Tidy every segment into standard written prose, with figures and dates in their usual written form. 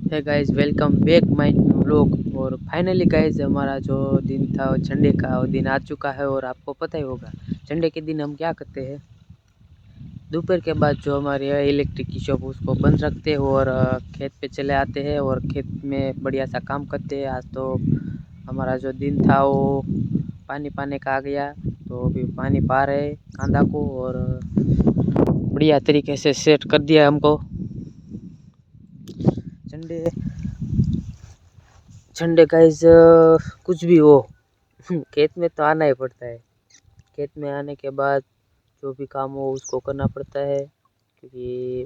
है guys, welcome back my vlog. और finally guys हमारा जो दिन था संडे का, वो दिन आ चुका है। और आपको पता ही होगा संडे के दिन हम क्या करते हैं। दोपहर के बाद जो हमारी इलेक्ट्रिक की शॉप उसको बंद रखते हैं और खेत पे चले आते हैं और खेत में बढ़िया सा काम करते हैं। आज तो हमारा जो दिन था वो पानी पाने का आ गया, तो अभी पानी पा रहे कांदा को और बढ़िया तरीके से सेट कर दिया हमको। संडे संडे गाइस कुछ भी हो खेत में तो आना ही पड़ता है। खेत में आने के बाद जो भी काम हो उसको करना पड़ता है, क्योंकि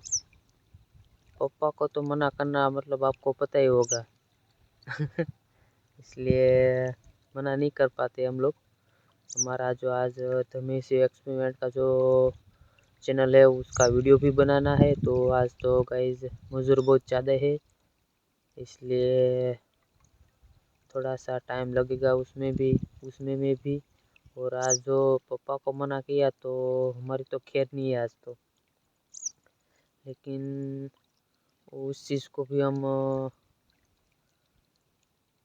पापा को तो मना करना मतलब आपको पता ही होगा इसलिए मना नहीं कर पाते हम लोग। हमारा जो आज धमेशी एक्सपेरिमेंट का जो चैनल है उसका वीडियो भी बनाना है, तो आज तो गाइस मज़दूर बहुत ज़्यादा है, इसलिए थोड़ा सा टाइम लगेगा उसमें में भी। और आज जो पापा को मना किया तो हमारी तो खैर नहीं है आज तो, लेकिन उस चीज़ को भी हम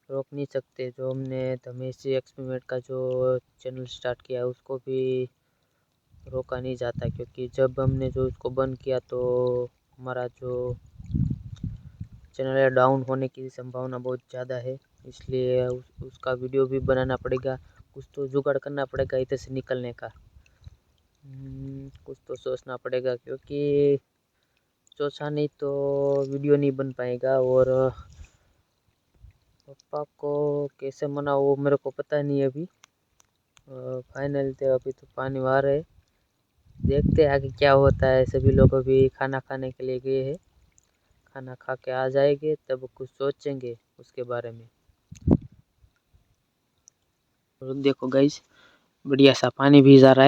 रोक नहीं सकते। जो हमने धमेशी एक्सपेरिमेंट का जो चैनल स्टार्ट किया है उसको भी रोका नहीं जाता, क्योंकि जब हमने जो उसको बंद किया तो हमारा जो चैनल है डाउन होने की संभावना बहुत ज़्यादा है, इसलिए उसका वीडियो भी बनाना पड़ेगा। कुछ तो जुगाड़ करना पड़ेगा इधर से निकलने का। कुछ तो सोचना पड़ेगा, क्योंकि सोचा नहीं तो वीडियो नहीं बन पाएगा। और पापा को कैसे मनाओ वो मेरे को पता नहीं अभी। फाइनल थे अभी तो पानी आ रहे, देखते हैं आगे क्या होता है। सभी लोग अभी खाना खाने के लिए गए हैं, खाना खा के आ जाएंगे तब कुछ सोचेंगे उसके बारे में। और देखो गाइस बढ़िया सा पानी भी जा रहा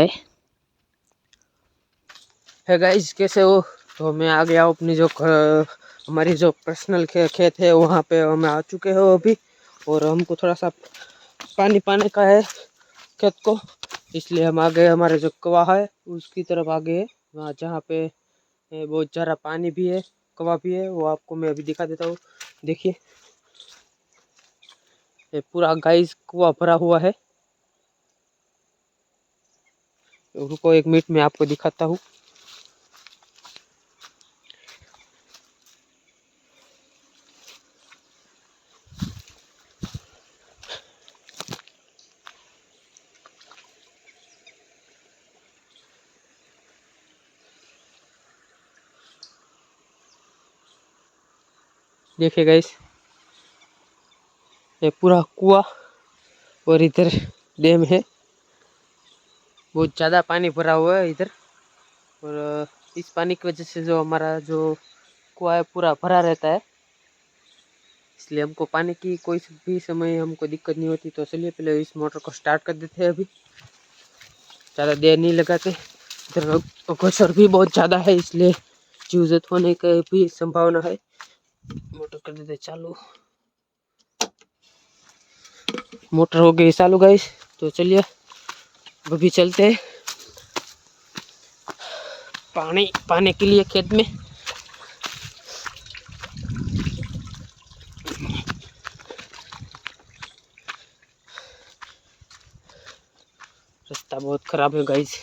है गाइस, कैसे हो। तो मैं आ गया अपनी जो हमारी जो पर्सनल खेत है वहाँ पे हम आ चुके हो अभी। और हमको थोड़ा सा पानी पाने का है खेत को, इसलिए हम आ गए। हमारे जो कुआ है उसकी तरफ आ गए, वहाँ जहाँ पे बहुत ज़्यादा पानी भी है, कुआ भी है, वो आपको मैं अभी दिखा देता हूँ। देखिए ये पूरा गाइस कुआ भरा हुआ है। रुको एक मिनट में आपको दिखाता हूँ। देखिए गाइस ये पूरा कुआ और इधर डैम है, बहुत ज़्यादा पानी भरा हुआ है इधर। और इस पानी की वजह से जो हमारा जो कुआ है पूरा भरा रहता है, इसलिए हमको पानी की कोई भी समय हमको दिक्कत नहीं होती। तो चलिए पहले इस मोटर को स्टार्ट कर देते हैं, अभी ज़्यादा देर नहीं लगाते। इधर अग्रसर भी बहुत ज़्यादा है, इसलिए यूजत होने की भी संभावना है। मोटर कर देते चालू, मोटर हो गई चालू गाइस। तो चलिए अभी चलते हैं पानी पाने के लिए खेत में। रास्ता बहुत खराब है गाइस,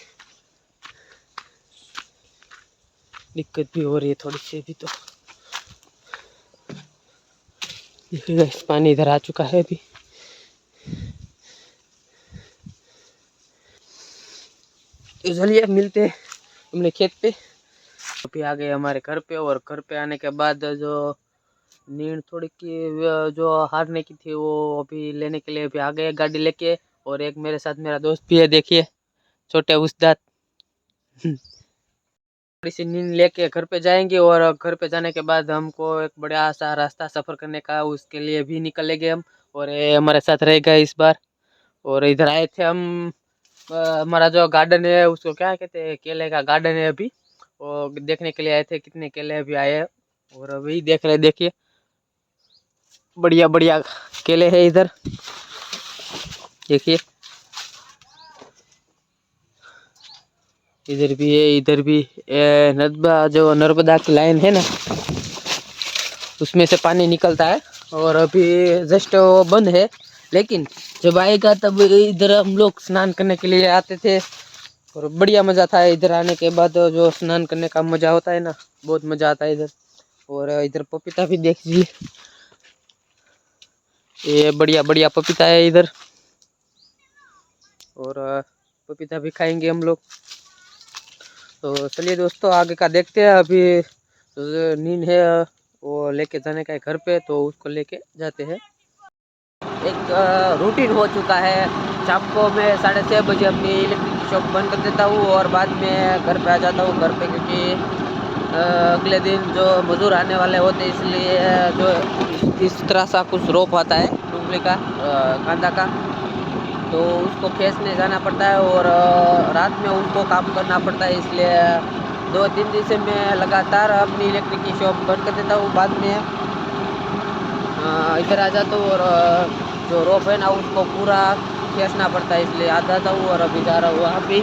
दिक्कत भी हो रही है थोड़ी सी अभी तो। देखिए गाइस पानी इधर आ चुका है अभी। तो चलिए मिलते हैं हमने खेत पे। अभी आ गए हमारे घर पे, और घर पे आने के बाद जो नींद थोड़ी की जो हारने की थी वो अभी लेने के लिए अभी आ गए गाड़ी लेके। और एक मेरे साथ मेरा दोस्त भी है, देखिए छोटे उस्ताद थोड़ी सी नींद लेके घर पे जाएंगे, और घर पे जाने के बाद हमको एक बड़ा सा रास्ता सफ़र करने का, उसके लिए भी निकलेंगे हम। और ये हमारे साथ रहेगा इस बार। और इधर आए थे हम हमारा जो गार्डन है उसको क्या कहते हैं, केले का गार्डन है अभी, वो देखने के लिए आए थे कितने केले अभी आए हैं। और अभी देख रहे देखिए बढ़िया बढ़िया केले हैं इधर, देखिए इधर भी है, इधर भी नर्मदा जो नर्मदा की लाइन है ना, उसमें से पानी निकलता है। और अभी जस्ट वो बंद है, लेकिन जब आएगा तब इधर हम लोग स्नान करने के लिए आते थे और बढ़िया मज़ा था। इधर आने के बाद जो स्नान करने का मज़ा होता है ना, बहुत मज़ा आता है इधर। और इधर पपीता भी देख लीजिए, ये बढ़िया बढ़िया पपीता है इधर। और पपीता भी खाएंगे हम लोग। तो चलिए दोस्तों आगे का देखते हैं। अभी जो नींद है वो लेके जाने का है घर पे, तो उसको लेके जाते हैं। एक रूटीन हो चुका है, शाम को मैं 6:30 बजे अपनी इलेक्ट्रिक की शॉप बंद कर देता हूँ और बाद में घर पे आ जाता हूँ। घर पे क्योंकि अगले दिन जो मज़दूर आने वाले होते हैं, इसलिए जो इस तरह सा कुछ रोप आता है मूंगफली का, कांदा का, तो उसको खींचने जाना पड़ता है और रात में उनको काम करना पड़ता है। इसलिए 2-3 दिन से मैं लगातार अपनी इलेक्ट्रिक की शॉप बंद कर देता हूँ। बाद में इधर आ जाता हूँ और जो रोप है ना उसको पूरा खींचना पड़ता है, इसलिए आ जाता हूँ। और अभी जा रहा हूँ वहाँ पे।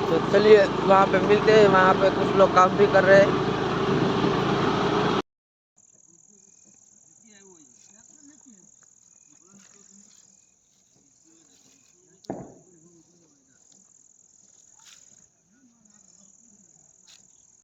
तो चलिए वहाँ पे मिलते हैं। वहाँ पे कुछ लोग काम भी कर रहे हैं।